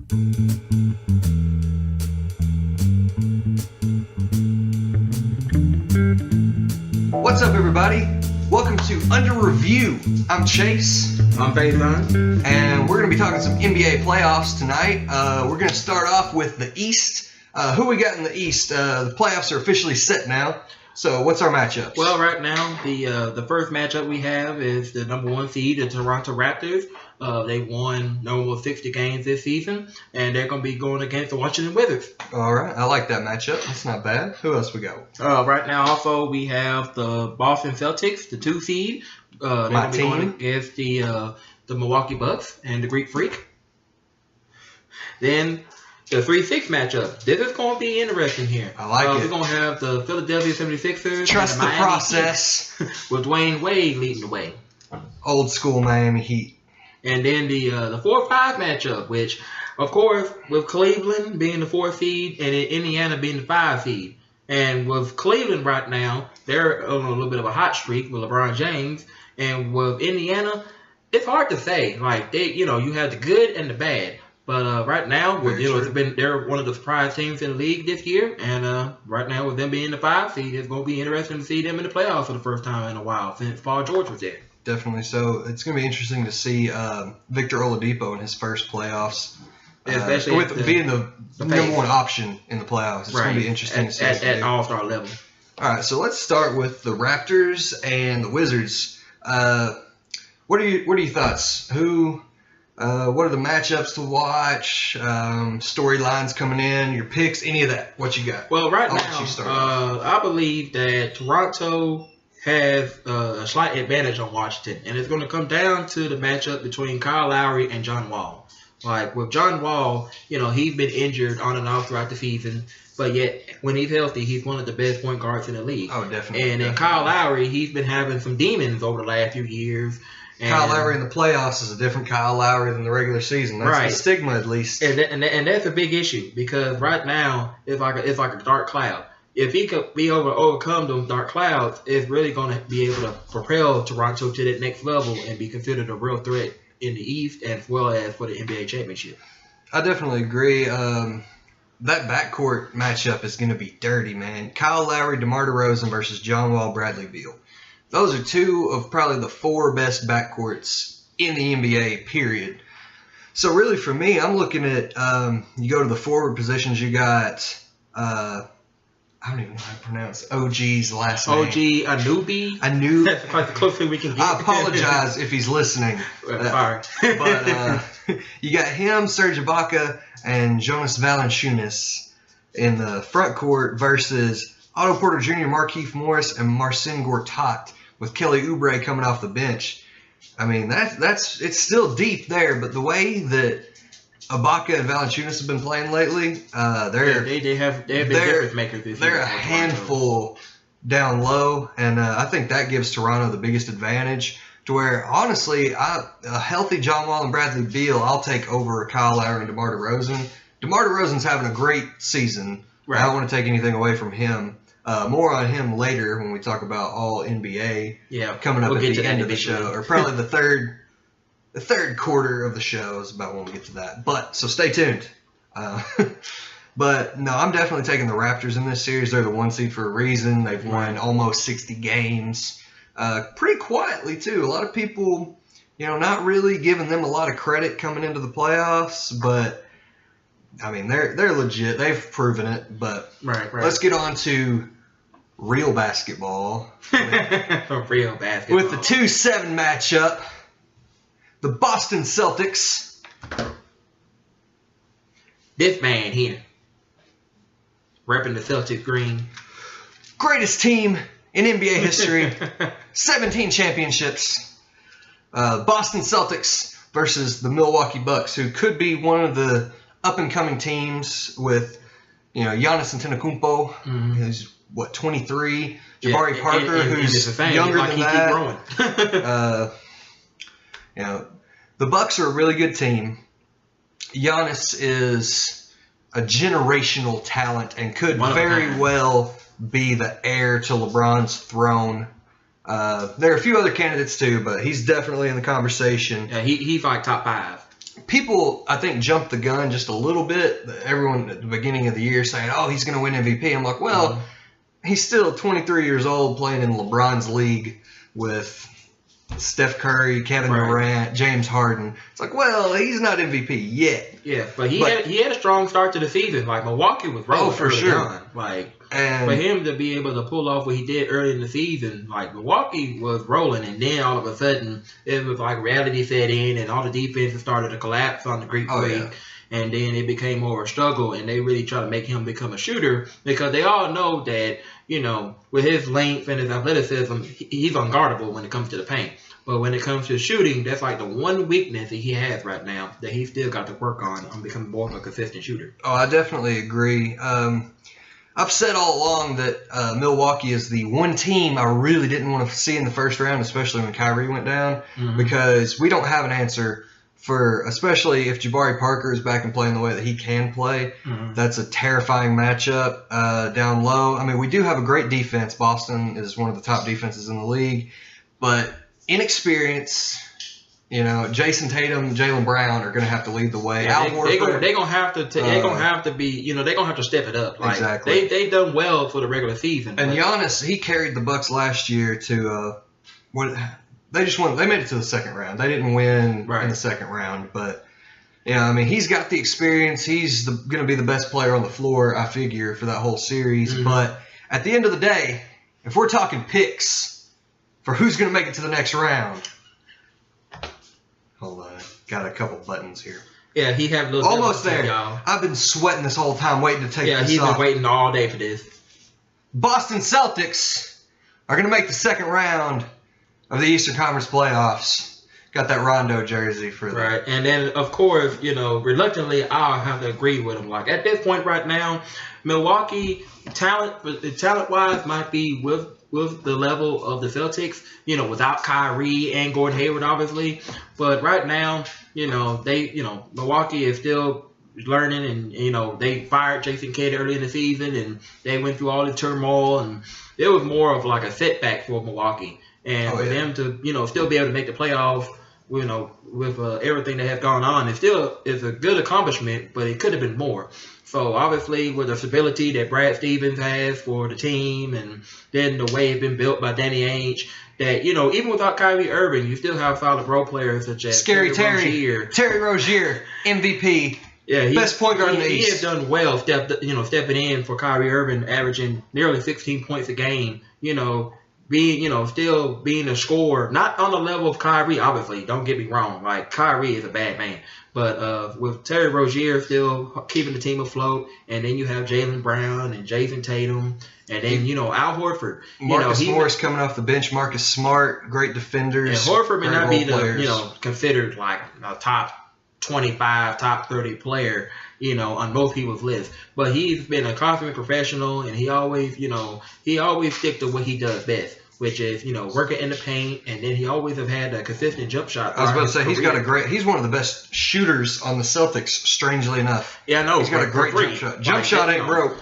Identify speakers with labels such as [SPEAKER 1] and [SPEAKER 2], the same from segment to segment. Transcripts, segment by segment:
[SPEAKER 1] What's up, everybody? Welcome to Under Review. I'm Chase.
[SPEAKER 2] I'm Faison.
[SPEAKER 1] And we're going to be talking some NBA playoffs tonight. We're going to start off with the East. Who we got in the East? The playoffs are officially set now. So what's our matchups?
[SPEAKER 2] Well, right now, the first matchup we have is the number 1 seed, the Toronto Raptors. They won almost 60 games this season, and they're going to be going against the Washington Wizards.
[SPEAKER 1] All right. I like that matchup. That's not bad. Who else we got?
[SPEAKER 2] Right now, also, we have the Boston Celtics, the 2 seed. They're going to be going against the Milwaukee Bucks and the Greek Freak. Then the 3-6 matchup. This is going to be interesting here.
[SPEAKER 1] I like it.
[SPEAKER 2] We're going to have the Philadelphia 76ers.
[SPEAKER 1] Trust the process.
[SPEAKER 2] With Dwayne Wade leading the way.
[SPEAKER 1] Old school Miami Heat.
[SPEAKER 2] And then the 4-5 matchup, which, of course, with Cleveland being the 4 seed and Indiana being the 5 seed. And with Cleveland right now, they're on a little bit of a hot streak with LeBron James. And with Indiana, it's hard to say. Like, you have the good and the bad. But right now, they're one of the surprise teams in the league this year, and right now with them being the 5 seed, it's going to be interesting to see them in the playoffs for the first time in a while since Paul George was there.
[SPEAKER 1] Definitely so. It's going to be interesting to see Victor Oladipo in his first playoffs,
[SPEAKER 2] especially
[SPEAKER 1] with being the number 1 option in the playoffs. It's going to be interesting to see
[SPEAKER 2] at All-Star level.
[SPEAKER 1] All right, so let's start with the Raptors and the Wizards. What are your thoughts? What are the matchups to watch? Storylines coming in, your picks, any of that? What you got?
[SPEAKER 2] Well, right now, I believe that Toronto has a slight advantage on Washington, and it's going to come down to the matchup between Kyle Lowry and John Wall. Like, with John Wall, he's been injured on and off throughout the season, but yet when he's healthy, he's one of the best point guards in the league.
[SPEAKER 1] Oh, definitely.
[SPEAKER 2] And then Kyle Lowry, he's been having some demons over the last few years.
[SPEAKER 1] And Kyle Lowry in the playoffs is a different Kyle Lowry than the regular season. That's the stigma, at least.
[SPEAKER 2] And that's a big issue because right now it's like a dark cloud. If he could be overcome those dark clouds, it's really going to be able to propel Toronto to that next level and be considered a real threat in the East as well as for the NBA championship.
[SPEAKER 1] I definitely agree. That backcourt matchup is going to be dirty, man. Kyle Lowry, DeMar DeRozan versus John Wall, Bradley Beal. Those are 2 of probably the 4 best backcourts in the NBA, period. So really for me, I'm looking at, you go to the forward positions, you got, I don't even know how to pronounce OG's last name.
[SPEAKER 2] OG Anunoby? That's quite the closest thing we can get.
[SPEAKER 1] I apologize if he's listening.
[SPEAKER 2] Sorry.
[SPEAKER 1] But you got him, Serge Ibaka, and Jonas Valanciunas in the front court versus Otto Porter Jr., Markieff Morris, and Marcin Gortat with Kelly Oubre coming off the bench. I mean, it's still deep there, but the way that Ibaka and Valanciunas have been playing lately,
[SPEAKER 2] they have been difference makers this year.
[SPEAKER 1] They're a handful down low, and I think that gives Toronto the biggest advantage. To where, honestly, a healthy John Wall and Bradley Beal, I'll take over Kyle Lowry and DeMar DeRozan. DeMar DeRozan's having a great season. Right. I don't want to take anything away from him. More on him later when we talk about all NBA coming up at the end of the show, or probably the third quarter of the show is about when we get to that. But so stay tuned. But no, I'm definitely taking the Raptors in this series. They're the 1 seed for a reason. They've won almost 60 games, pretty quietly too. A lot of people, not really giving them a lot of credit coming into the playoffs, but I mean they're legit. They've proven it. But let's get on to real basketball.
[SPEAKER 2] Real basketball.
[SPEAKER 1] With the 2-7 matchup, the Boston Celtics.
[SPEAKER 2] This man here, repping the Celtics green.
[SPEAKER 1] Greatest team in NBA history. 17 championships. Boston Celtics versus the Milwaukee Bucks, who could be one of the up-and-coming teams with, Giannis Antetokounmpo, who's, 23? Jabari Parker, who's younger than that. The Bucks are a really good team. Giannis is a generational talent and could very well be the heir to LeBron's throne. There are a few other candidates too, but he's definitely in the conversation.
[SPEAKER 2] Yeah, he's like top 5.
[SPEAKER 1] people, I think, jumped the gun just a little bit. Everyone at the beginning of the year saying, oh, he's going to win MVP. I'm like, well, he's still 23 years old playing in LeBron's league with Steph Curry, Kevin Durant, James Harden. It's like, well, he's not MVP yet.
[SPEAKER 2] Yeah, but he had a strong start to the season. Like, Milwaukee was rolling
[SPEAKER 1] for sure.
[SPEAKER 2] on. Like, and for him to be able to pull off what he did early in the season, like, Milwaukee was rolling, and then all of a sudden it was like reality set in, and all the defenses started to collapse on the Greek League. Yeah. And then it became more of a struggle, and they really try to make him become a shooter because they all know that, you know, with his length and his athleticism, he's unguardable when it comes to the paint. But when it comes to shooting, that's like the one weakness that he has right now that he's still got to work on becoming more of a consistent shooter. Oh,
[SPEAKER 1] I definitely agree. I've said all along that Milwaukee is the one team I really didn't want to see in the first round, especially when Kyrie went down, because we don't have an answer for, especially if Jabari Parker is back and playing the way that he can play. That's a terrifying matchup down low. I mean, we do have a great defense. Boston is one of the top defenses in the league, but inexperience, you know, Jason Tatum, Jaylen Brown are going to have to lead the way.
[SPEAKER 2] Yeah, they're going to have to. They're going to have to be. You know, they're going to have to step it up. Like, exactly. They've done well for the regular season.
[SPEAKER 1] And Giannis, he carried the Bucks last year to what. They just won. They made it to the second round. They didn't win in the second round, but yeah, I mean, he's got the experience. He's going to be the best player on the floor, I figure, for that whole series. But at the end of the day, if we're talking picks for who's going to make it to the next round, hold on, got a couple buttons here.
[SPEAKER 2] Yeah, he had a little
[SPEAKER 1] almost there. Y'all. I've been sweating this whole time waiting to take this off.
[SPEAKER 2] Yeah, he's been waiting all day for this.
[SPEAKER 1] Boston Celtics are going to make the second round of the Eastern Conference playoffs. Got that Rondo jersey for them.
[SPEAKER 2] Right, and then, of course, you know, reluctantly, I'll have to agree with him. Like, at this point right now, Milwaukee, talent-wise, might be with the level of the Celtics, you know, without Kyrie and Gordon Hayward, obviously. But right now, you know, Milwaukee is still learning, and, you know, they fired Jason Kidd early in the season, and they went through all the turmoil, and it was more of like a setback for Milwaukee. And for them to, you know, still be able to make the playoffs, you know, with everything that has gone on, it still is a good accomplishment, but it could have been more. So obviously, with the stability that Brad Stevens has for the team, and then the way it's been built by Danny Ainge, that, you know, even without Kyrie Irving, you still have solid role players such as
[SPEAKER 1] Terry Rozier, MVP.
[SPEAKER 2] Yeah,
[SPEAKER 1] best point guard in the East.
[SPEAKER 2] He has done well, stepping in for Kyrie Irving, averaging nearly 16 points a game. You know, still being a scorer, not on the level of Kyrie, obviously. Don't get me wrong. Like, Kyrie is a bad man. But with Terry Rozier still keeping the team afloat, and then you have Jaylen Brown and Jason Tatum, and then, you know, Al Horford.
[SPEAKER 1] Marcus Morris coming off the bench. Marcus Smart, great defenders.
[SPEAKER 2] Yeah, Horford may not be considered like a top 25, top 30 player, you know, on most people's lists. But he's been a consummate professional, and he always stick to what he does best, which is, you know, working in the paint, and then he always have had a consistent jump shot.
[SPEAKER 1] I was about to say, he's one of the best shooters on the Celtics, strangely enough.
[SPEAKER 2] Yeah, I know.
[SPEAKER 1] He's got a great jump shot. Jump shot ain't broke.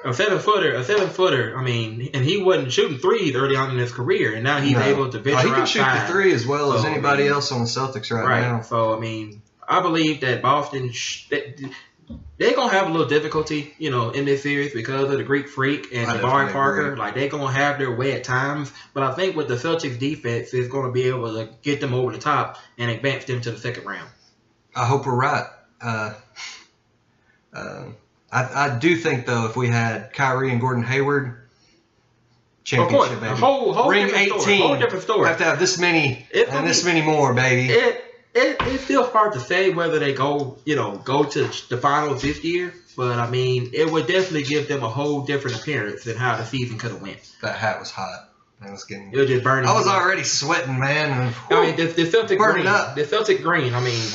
[SPEAKER 2] A seven footer, I mean, and he wasn't shooting threes early on in his career, and now he's able to venture outside.
[SPEAKER 1] He can shoot the three as well as anybody else on the Celtics right now.
[SPEAKER 2] So, I mean, I believe that Boston, they're going to have a little difficulty, you know, in this series because of the Greek Freak and Jabari Parker. Agree. Like, they're going to have their way at times. But I think with the Celtics defense, is going to be able to get them over the top and advance them to the second round.
[SPEAKER 1] I hope we're right. I do think, though, if we had Kyrie and Gordon Hayward, championship, baby.
[SPEAKER 2] Whole
[SPEAKER 1] Ring 18.
[SPEAKER 2] Whole different story.
[SPEAKER 1] Have to have this many and this many more, baby.
[SPEAKER 2] It's still hard to say whether they go to the finals this year, but I mean, it would definitely give them a whole different appearance than how the season could have went.
[SPEAKER 1] That hat was hot. It was
[SPEAKER 2] just burning.
[SPEAKER 1] I was already sweating, man.
[SPEAKER 2] I mean, the Celtic green. The Celtic green. I mean,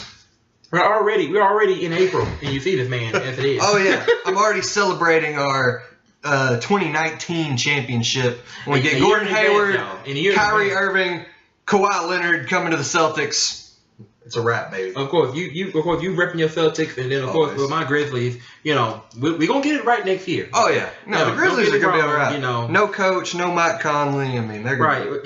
[SPEAKER 2] we're already in April, and you see this man as it is.
[SPEAKER 1] Oh yeah, I'm already celebrating our 2019 championship. When we get Gordon Hayward, Kyrie Irving, Kawhi Leonard coming to the Celtics. It's a wrap, baby.
[SPEAKER 2] Of course, you repping your Celtics, and then of course with my Grizzlies, you know, we're gonna get it right next year.
[SPEAKER 1] Oh yeah, no, the Grizzlies are gonna be all right. You know, no coach, no Mike Conley. I mean, they're gonna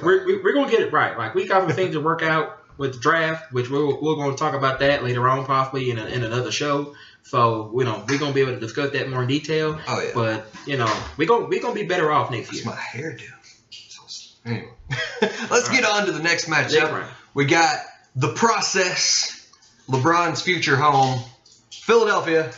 [SPEAKER 2] we're gonna get it right. Like, we got some things to work out. with the draft, which we're going to talk about that later on, possibly in another show. So we're going to be able to discuss that more in detail.
[SPEAKER 1] Oh yeah.
[SPEAKER 2] But we're going to be better off next year.
[SPEAKER 1] What's my hair do? Anyway, let's get on to the next matchup.
[SPEAKER 2] Right.
[SPEAKER 1] We got the process, LeBron's future home, Philadelphia,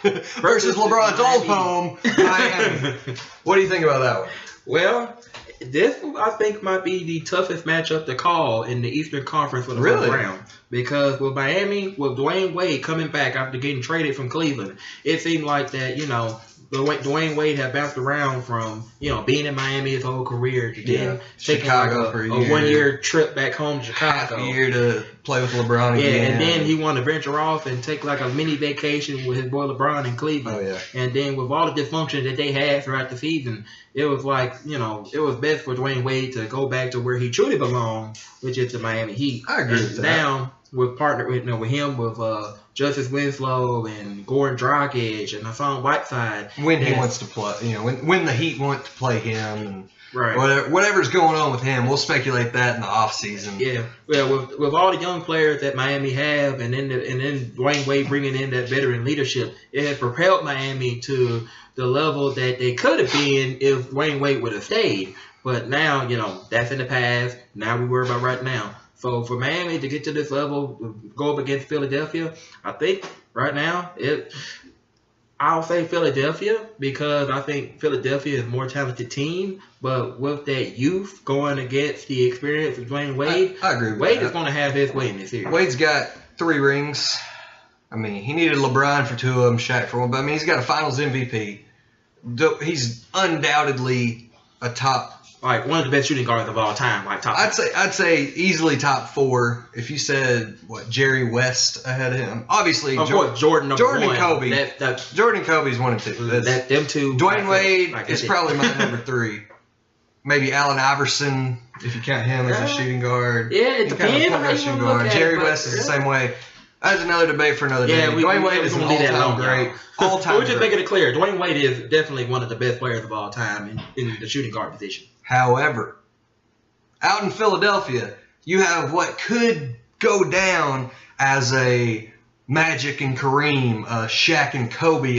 [SPEAKER 1] versus LeBron's old home, Miami. What do you think about that one?
[SPEAKER 2] Well, this I think might be the toughest matchup to call in the Eastern Conference for the first round. Because with Miami, with Dwayne Wade coming back after getting traded from Cleveland, it seemed like that, Dwayne Wade had bounced around from, being in Miami his whole career to then taking
[SPEAKER 1] Chicago
[SPEAKER 2] a 1-year trip back home to Chicago.
[SPEAKER 1] Half a year to play with LeBron again.
[SPEAKER 2] Yeah, and then he wanted to venture off and take like a mini vacation with his boy LeBron in Cleveland.
[SPEAKER 1] Oh, yeah.
[SPEAKER 2] And then with all the dysfunction that they had throughout the season, it was like, it was best for Dwayne Wade to go back to where he truly belonged, which is the Miami Heat.
[SPEAKER 1] I agree with that.
[SPEAKER 2] Now, with him with Justice Winslow and Gordon Dragic and Hassan Whiteside.
[SPEAKER 1] When he wants to play, when the Heat want to play him, and
[SPEAKER 2] right.
[SPEAKER 1] whatever's going on with him, we'll speculate that in the offseason.
[SPEAKER 2] Yeah, well, with all the young players that Miami have, and then Dwayne Wade bringing in that veteran leadership, it has propelled Miami to the level that they could have been if Dwayne Wade would have stayed. But now, that's in the past. Now we worry about right now. So for Miami to get to this level, go up against Philadelphia, I think right now I'll say Philadelphia because I think Philadelphia is a more talented team. But with that youth going against the experience of Dwayne Wade,
[SPEAKER 1] I agree with
[SPEAKER 2] Wade
[SPEAKER 1] that.
[SPEAKER 2] is going to have his way in this series.
[SPEAKER 1] Wade's got 3 rings. I mean, he needed LeBron for 2 of them, Shaq for 1. But I mean, he's got a Finals MVP. He's undoubtedly a top.
[SPEAKER 2] Like one of the best shooting guards of all time, like top.
[SPEAKER 1] I'd say easily top 4. If you said Jerry West ahead of him, obviously
[SPEAKER 2] Jordan
[SPEAKER 1] and Kobe. Jordan and Kobe's 1 and 2.
[SPEAKER 2] Them two.
[SPEAKER 1] Dwayne Wade is probably my number 3. Maybe Allen Iverson, if you count him as a shooting guard.
[SPEAKER 2] Yeah, it depends on how you
[SPEAKER 1] shooting
[SPEAKER 2] look
[SPEAKER 1] guard.
[SPEAKER 2] at
[SPEAKER 1] Jerry
[SPEAKER 2] it,
[SPEAKER 1] West is the same way. That's another debate for another day.
[SPEAKER 2] Yeah,
[SPEAKER 1] Dwayne Wade is an all-time great.
[SPEAKER 2] We're just making it clear. Dwayne Wade is definitely one of the best players of all time in the shooting guard position.
[SPEAKER 1] However, out in Philadelphia, you have what could go down as a Magic and Kareem, Shaq and Kobe,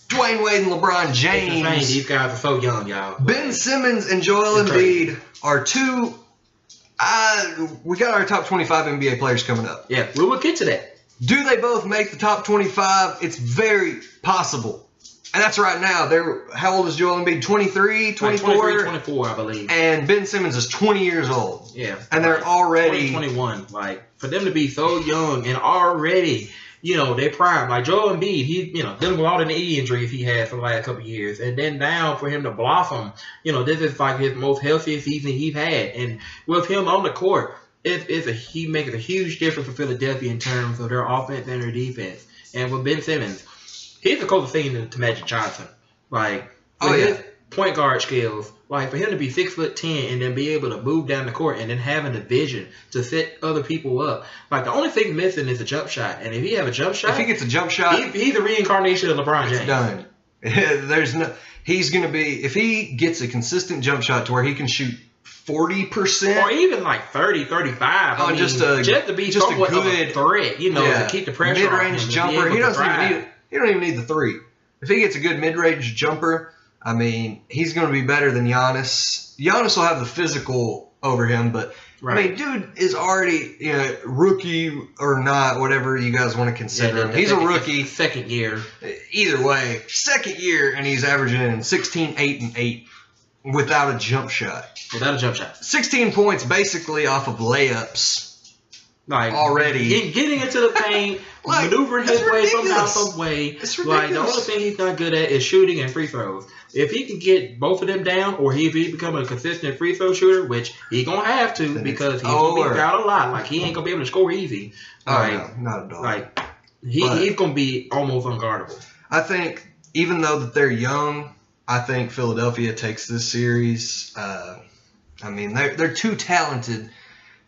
[SPEAKER 1] Dwayne Wade and LeBron James.
[SPEAKER 2] These guys are so young, y'all.
[SPEAKER 1] Ben Simmons and Joel Embiid are 2. We got our top 25 NBA players coming up.
[SPEAKER 2] Yeah, we will get to that.
[SPEAKER 1] Do they both make the top 25? It's very possible. And that's right now. How old is Joel Embiid? 23, 24?
[SPEAKER 2] 24, I believe.
[SPEAKER 1] And Ben Simmons is 20 years old.
[SPEAKER 2] Yeah.
[SPEAKER 1] And they're already
[SPEAKER 2] 21. Like, for them to be so young and already, they're prime. Like Joel Embiid, he, dealing with all the knee injuries he had for the last couple of years. And then now for him to blossom, this is like his most healthiest season he's had. And with him on the court, he makes a huge difference for Philadelphia in terms of their offense and their defense. And with Ben Simmons, he's the closest thing to Magic Johnson. Like, his point guard skills, like for him to be 6'10" and then be able to move down the court and then having the vision to set other people up. Like the only thing missing is a jump shot. And if he have a jump shot,
[SPEAKER 1] if he gets a jump shot,
[SPEAKER 2] he's the reincarnation of LeBron James.
[SPEAKER 1] It's done. He's gonna be, if he gets a consistent jump shot to where he can shoot 40%,
[SPEAKER 2] or even like 30, 35.
[SPEAKER 1] Oh, just to be
[SPEAKER 2] somewhat
[SPEAKER 1] a good
[SPEAKER 2] of a threat, to keep the pressure on him.
[SPEAKER 1] Mid-range jumper. He don't even need the 3. If he gets a good mid-range jumper, I mean, he's going to be better than Giannis. Giannis will have the physical over him, but I mean, dude is already rookie or not, whatever you guys want to consider him. He's a rookie.
[SPEAKER 2] Second year.
[SPEAKER 1] Either way, second year, and he's averaging 16, 8, and 8 without a jump shot. 16 points basically off of layups.
[SPEAKER 2] Like
[SPEAKER 1] already
[SPEAKER 2] getting into the paint, maneuvering his way somehow, some way.
[SPEAKER 1] It's ridiculous.
[SPEAKER 2] Like the only thing he's not good at is shooting and free throws. If he can get both of them down, or if he become a consistent free throw shooter, which he gonna have to because he's gonna be out a lot. Like he ain't gonna be able to score easy.
[SPEAKER 1] No, not at all.
[SPEAKER 2] Like he's gonna be almost unguardable.
[SPEAKER 1] I think even though that they're young, I think Philadelphia takes this series. I mean, they're too talented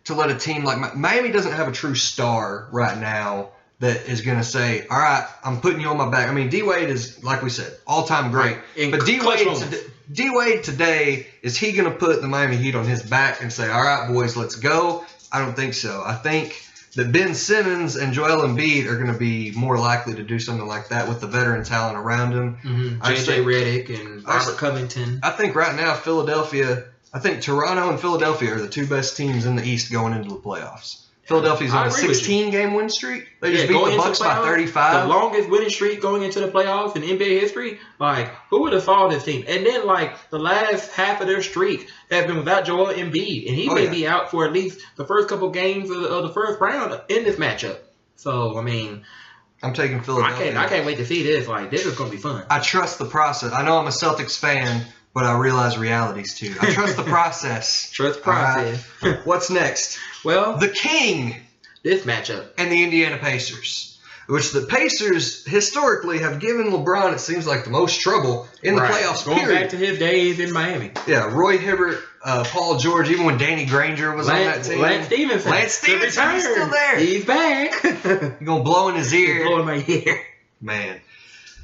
[SPEAKER 1] to let a team like Miami doesn't have a true star right now that is going to say, all right, I'm putting you on my back. I mean, D-Wade is, like we said, all-time great.
[SPEAKER 2] Right.
[SPEAKER 1] But D-Wade today, is he going to put the Miami Heat on his back and say, all right, boys, let's go? I don't think so. I think that Ben Simmons and Joel Embiid are going to be more likely to do something like that with the veteran talent around him.
[SPEAKER 2] J.J. Redick and Robert Covington.
[SPEAKER 1] I think right now I think Toronto and Philadelphia are the two best teams in the East going into the playoffs. Philadelphia's on a 16-game win streak. They just beat the Bucks by 35.
[SPEAKER 2] The longest winning streak going into the playoffs in NBA history. Like, who would have thought this team? And then, like, the last half of their streak has been without Joel Embiid. And he may be out for at least the first couple games of the first round in this matchup. So, I mean,
[SPEAKER 1] I'm taking Philadelphia.
[SPEAKER 2] I can't wait to see this. Like, this is going to be fun.
[SPEAKER 1] I trust the process. I know I'm a Celtics fan, but I realize realities, too. I trust the process.
[SPEAKER 2] Trust the process.
[SPEAKER 1] Right. What's next?
[SPEAKER 2] Well,
[SPEAKER 1] the King.
[SPEAKER 2] This matchup.
[SPEAKER 1] And the Indiana Pacers. Which the Pacers historically have given LeBron, it seems like, the most trouble in the playoffs,
[SPEAKER 2] Going back to his days in Miami.
[SPEAKER 1] Yeah, Roy Hibbert, Paul George, even when Danny Granger was on that team.
[SPEAKER 2] Lance Stevenson.
[SPEAKER 1] He's still there.
[SPEAKER 2] He's back.
[SPEAKER 1] You're going to blow in his ear.
[SPEAKER 2] He's blowing my ear.
[SPEAKER 1] Man.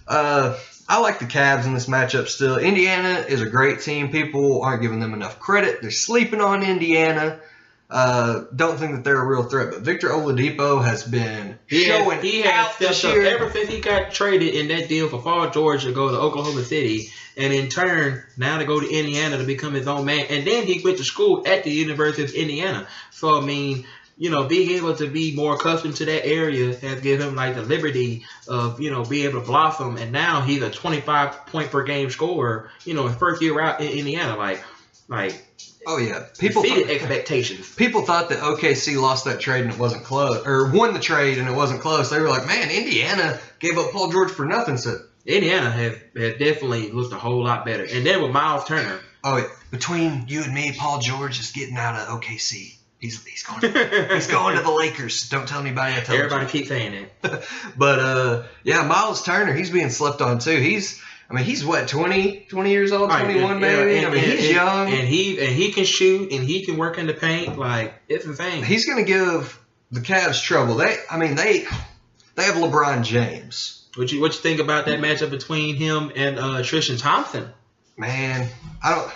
[SPEAKER 1] I like the Cavs in this matchup still. Indiana is a great team. People aren't giving them enough credit. They're sleeping on Indiana. Don't think that they're a real threat, but Victor Oladipo has been showing out this year.
[SPEAKER 2] Ever since he got traded in that deal for Paul George to go to Oklahoma City, and in turn now to go to Indiana to become his own man, and then he went to school at the University of Indiana. So I mean, you know, being able to be more accustomed to that area has given him like the liberty of, you know, being able to blossom, and now he's a 25 point per game scorer. You know, his first year out in Indiana, like.
[SPEAKER 1] Oh, yeah.
[SPEAKER 2] Exceeded expectations.
[SPEAKER 1] People thought that OKC lost that trade and it wasn't close, or won the trade and it wasn't close. They were like, man, Indiana gave up Paul George for nothing. So
[SPEAKER 2] Indiana has definitely looked a whole lot better. And then with Miles Turner.
[SPEAKER 1] Oh, yeah. Between you and me, Paul George is getting out of OKC. He's going to the Lakers. Don't tell anybody I told you.
[SPEAKER 2] Everybody keeps saying it.
[SPEAKER 1] But, yeah, Miles Turner, he's being slept on, too. He's what, 20 years old, 21 maybe? He's young.
[SPEAKER 2] And he can shoot, and he can work in the paint. Like, it's insane.
[SPEAKER 1] He's going to give the Cavs trouble. They have LeBron James.
[SPEAKER 2] What you think about that matchup between him and Tristan Thompson?
[SPEAKER 1] Man, I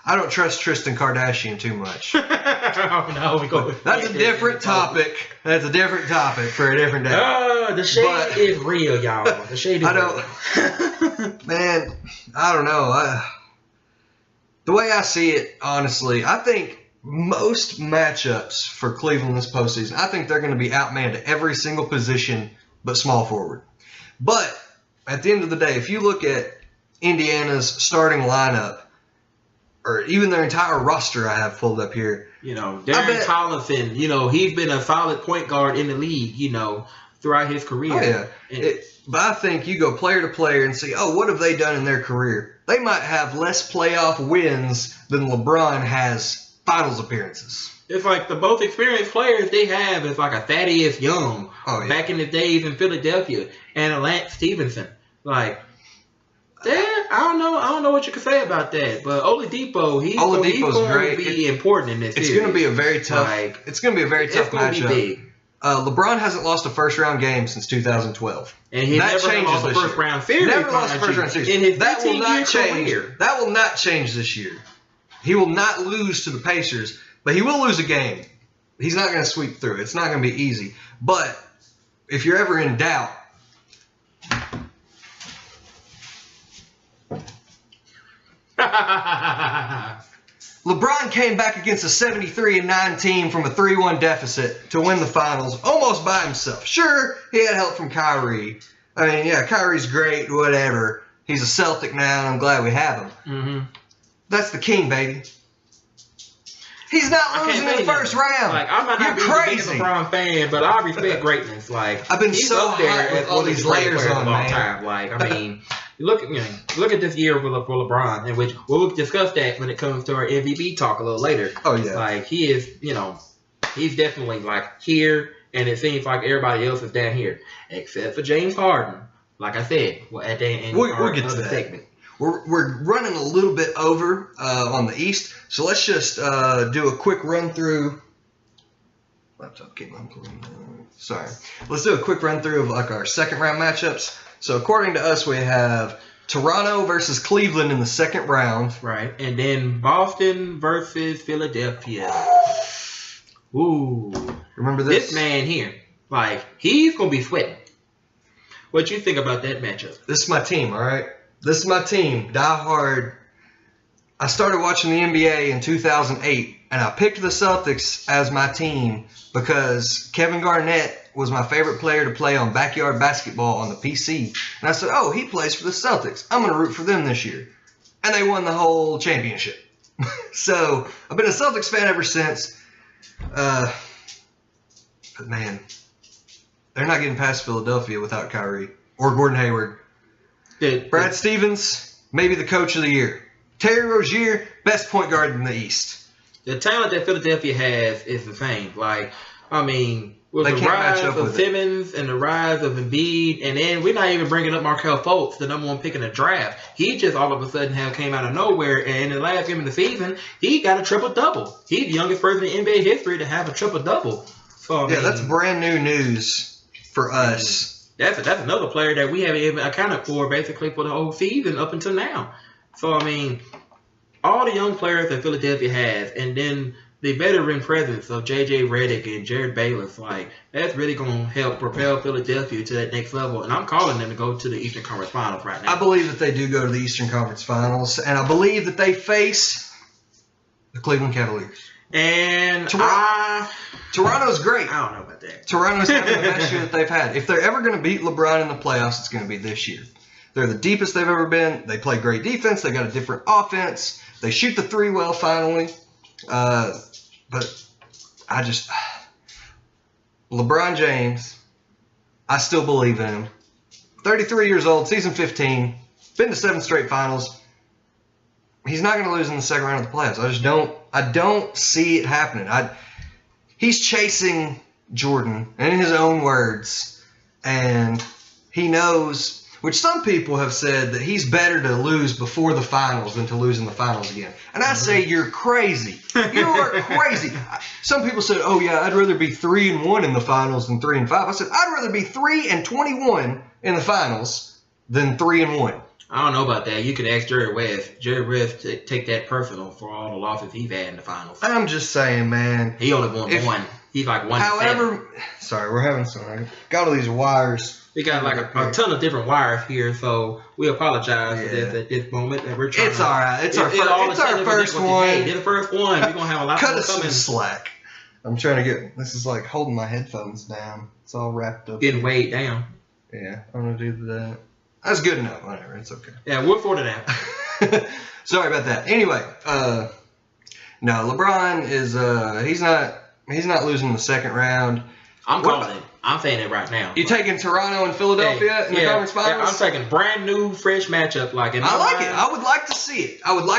[SPEAKER 1] don't trust Tristan Kardashian too much.
[SPEAKER 2] Oh, no,
[SPEAKER 1] That's a different topic. That's a different topic for a different day.
[SPEAKER 2] The shade is real, y'all. The shade is real.
[SPEAKER 1] Man, I don't know. The way I see it, honestly, I think most matchups for Cleveland this postseason, I think they're going to be outmanned at every single position but small forward. But at the end of the day, if you look at Indiana's starting lineup, or even their entire roster I have pulled up here.
[SPEAKER 2] You know, Darren Collison, you know, he's been a solid point guard in the league, you know, throughout his career.
[SPEAKER 1] Oh, yeah. But I think you go player to player and see, what have they done in their career? They might have less playoff wins than LeBron has finals appearances.
[SPEAKER 2] It's like the most experienced players they have is like a Thaddeus Young back in the days in Philadelphia and a Lance Stevenson. Like, yeah, I don't know what you can say about that. But Oladipo, he's going to be important in this series.
[SPEAKER 1] It's going to be a very tough. It's going to be a very tough matchup.
[SPEAKER 2] Be big.
[SPEAKER 1] LeBron hasn't lost a first-round game since 2012.
[SPEAKER 2] And he never lost a first-round series.
[SPEAKER 1] Never lost a first-round series.
[SPEAKER 2] In his
[SPEAKER 1] that will not
[SPEAKER 2] change.
[SPEAKER 1] Career. That will not change this year. He will not lose to the Pacers, but he will lose a game. He's not going to sweep through. It's not going to be easy. But if you're ever in doubt, LeBron came back against a 73-9 team from a 3-1 deficit to win the finals almost by himself. Sure, he had help from Kyrie. I mean, yeah, Kyrie's great, whatever. He's a Celtic now, and I'm glad we have him.
[SPEAKER 2] Mm-hmm.
[SPEAKER 1] That's the king, baby. He's not losing in the first round.
[SPEAKER 2] Like, I'm not being a LeBron fan, but I respect greatness. Like,
[SPEAKER 1] I've been so
[SPEAKER 2] up there
[SPEAKER 1] hot with all these layers on,
[SPEAKER 2] man. Like, I mean, look at this year for LeBron, in which we'll discuss that when it comes to our MVP talk a little later.
[SPEAKER 1] Oh yeah.
[SPEAKER 2] Like, he is, he's definitely like here, and it seems like everybody else is down here, except for James Harden. Like I said, at the end
[SPEAKER 1] we'll get to that segment. We're running a little bit over on the East, so let's just do a quick run through. Laptop came on. Sorry. Let's do a quick run through of like our second round matchups. So according to us, we have Toronto versus Cleveland in the second round.
[SPEAKER 2] Right, and then Boston versus Philadelphia. Ooh.
[SPEAKER 1] Remember this?
[SPEAKER 2] This man here, like, he's going to be sweating. What you think about that matchup?
[SPEAKER 1] This is my team, all right? This is my team, die hard. I started watching the NBA in 2008, and I picked the Celtics as my team because Kevin Garnett was my favorite player to play on backyard basketball on the PC. And I said, oh, he plays for the Celtics. I'm going to root for them this year. And they won the whole championship. So I've been a Celtics fan ever since. But, man, they're not getting past Philadelphia without Kyrie or Gordon Hayward. Brad Stevens, maybe the coach of the year. Terry Rozier, best point guard in the East.
[SPEAKER 2] The talent that Philadelphia has is insane. Like, I mean, with
[SPEAKER 1] They
[SPEAKER 2] the
[SPEAKER 1] can't match
[SPEAKER 2] rise
[SPEAKER 1] up
[SPEAKER 2] of
[SPEAKER 1] with it.
[SPEAKER 2] Simmons and the rise of Embiid, and then we're not even bringing up Markelle Fultz, the number one pick in the draft. He just all of a sudden came out of nowhere, and in the last game of the season, he got a triple-double. He's the youngest person in NBA history to have a triple-double. So, I mean,
[SPEAKER 1] That's brand new news for us.
[SPEAKER 2] That's another player that we haven't even accounted for basically for the whole season up until now. So, I mean, all the young players that Philadelphia has, and then the veteran presence of J.J. Redick and Jared Bayless, like, that's really going to help propel Philadelphia to that next level. And I'm calling them to go to the Eastern Conference Finals right now.
[SPEAKER 1] I believe that they do go to the Eastern Conference Finals, and I believe that they face the Cleveland Cavaliers.
[SPEAKER 2] And
[SPEAKER 1] Toronto's great.
[SPEAKER 2] I don't know about that.
[SPEAKER 1] Toronto's having the best year that they've had. If they're ever going to beat LeBron in the playoffs, it's going to be this year. They're the deepest they've ever been. They play great defense. They got a different offense. They shoot the three well finally. But I just... LeBron James, I still believe in him. 33 years old, season 15, been to 7 straight finals. He's not going to lose in the second round of the playoffs. I don't see it happening. He's chasing Jordan, in his own words, and he knows... Which some people have said that he's better to lose before the finals than to lose in the finals again. And I say you're crazy. You are crazy. Some people said, oh, yeah, I'd rather be 3-1 in the finals than 3-5. I said, I'd rather be 3-21 in the finals than 3-1.
[SPEAKER 2] I don't know about that. You could ask Jerry West. Jerry West take that personal for all the losses he's had in the finals.
[SPEAKER 1] I'm just saying, man.
[SPEAKER 2] He only won one. He's like 1-7.
[SPEAKER 1] However, sorry, we're having some. I got all these wires.
[SPEAKER 2] We got like a ton of different wires here, so we apologize for this at this moment. And we're trying.
[SPEAKER 1] It's all right. It's our first one.
[SPEAKER 2] It's the first one. We're gonna have a lot
[SPEAKER 1] Cut
[SPEAKER 2] more
[SPEAKER 1] us some
[SPEAKER 2] coming.
[SPEAKER 1] slack. I'm trying to get. This is like holding my headphones down. It's all wrapped up.
[SPEAKER 2] Getting weighed down.
[SPEAKER 1] Yeah, I'm gonna do that. That's good enough. Whatever. It's okay.
[SPEAKER 2] Yeah, we're for that.
[SPEAKER 1] Sorry about that. Anyway, no, LeBron is he's not losing the second round.
[SPEAKER 2] I'm calling it. I'm saying it right now.
[SPEAKER 1] You taking Toronto and Philadelphia in the conference finals?
[SPEAKER 2] Yeah, I'm taking brand new, fresh matchup. Like in
[SPEAKER 1] I like it. I would like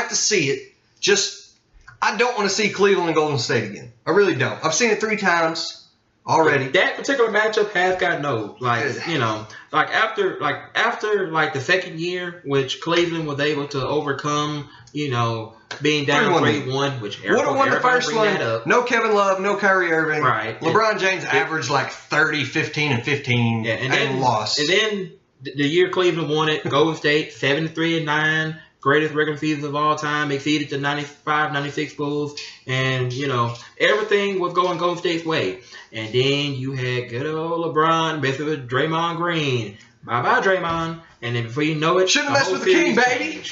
[SPEAKER 1] to see it. Just I don't want to see Cleveland and Golden State again. I really don't. I've seen it 3 times already.
[SPEAKER 2] That particular matchup has gotten old. Like, you know, after the second year, which Cleveland was able to overcome, you know, being down 3-1, which
[SPEAKER 1] would have won the first one. No Kevin Love, no Kyrie Irving.
[SPEAKER 2] Right.
[SPEAKER 1] LeBron James averaged like 30, 15, and 15 and lost.
[SPEAKER 2] And then the year Cleveland won it, Golden State 73-9, greatest regular season of all time, exceeded the 95, 96 Bulls, and you know everything was going Golden State's way. And then you had good old LeBron messing with Draymond Green. Bye bye Draymond. And then before you know it,
[SPEAKER 1] shouldn't have messed with the king, baby.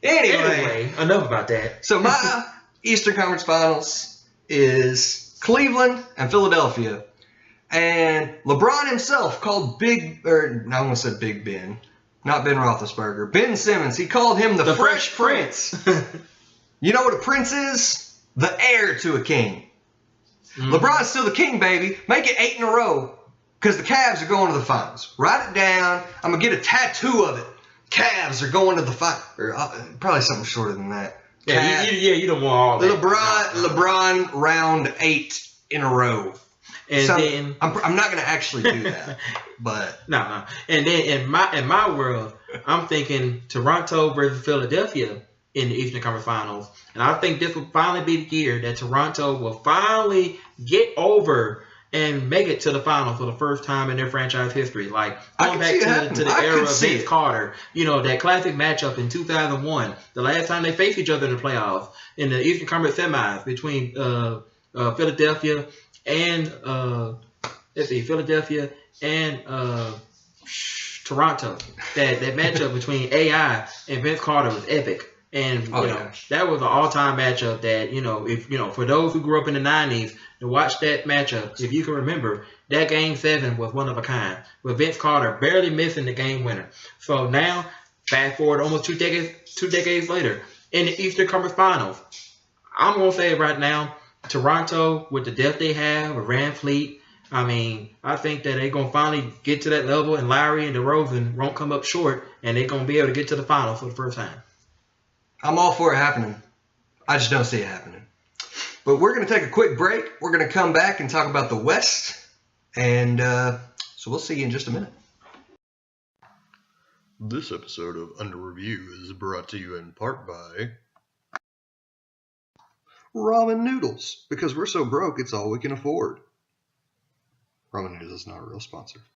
[SPEAKER 1] Anyway,
[SPEAKER 2] enough about that.
[SPEAKER 1] So my Eastern Conference Finals is Cleveland and Philadelphia. And LeBron himself called I want to say Big Ben. Not Ben Roethlisberger. Ben Simmons. He called him the Fresh Prince. You know what a prince is? The heir to a king. Mm-hmm. LeBron's still the king, baby. Make it 8 in a row. Because the Cavs are going to the finals. Write it down. I'm going to get a tattoo of it. Cavs are going to the finals. Or probably something shorter than that.
[SPEAKER 2] Yeah, you don't want all that.
[SPEAKER 1] LeBron round 8 in a row.
[SPEAKER 2] And then
[SPEAKER 1] I'm not going to actually do that, but
[SPEAKER 2] no. And then in my world, I'm thinking Toronto versus Philadelphia in the Eastern Conference Finals, and I think this will finally be the year that Toronto will finally get over and make it to the final for the first time in their franchise history. Like
[SPEAKER 1] I
[SPEAKER 2] going
[SPEAKER 1] can
[SPEAKER 2] back
[SPEAKER 1] see it
[SPEAKER 2] to
[SPEAKER 1] happening.
[SPEAKER 2] the
[SPEAKER 1] I
[SPEAKER 2] era
[SPEAKER 1] can
[SPEAKER 2] of
[SPEAKER 1] see
[SPEAKER 2] Vince
[SPEAKER 1] it.
[SPEAKER 2] Carter, you know, that classic matchup in 2001, the last time they faced each other in the playoffs in the Eastern Conference semis between Philadelphia and Philadelphia and Toronto. That matchup between AI and Vince Carter was epic. And you know, that was an all-time matchup that, you know, if you know, for those who grew up in the 90s to watch that matchup, if you can remember, that game 7 was one of a kind, with Vince Carter barely missing the game winner. So now, fast forward almost two decades later, in the Eastern Conference Finals, I'm gonna say it right now, Toronto, with the depth they have, with Van Fleet, I mean, I think that they're gonna finally get to that level, and Lowry and DeRozan won't come up short, and they're gonna be able to get to the finals for the first time.
[SPEAKER 1] I'm all for it happening. I just don't see it happening. But we're going to take a quick break. We're going to come back and talk about the West. And so we'll see you in just a minute.
[SPEAKER 3] This episode of Under Review is brought to you in part by ramen noodles. Because we're so broke, it's all we can afford. Ramen noodles is not a real sponsor.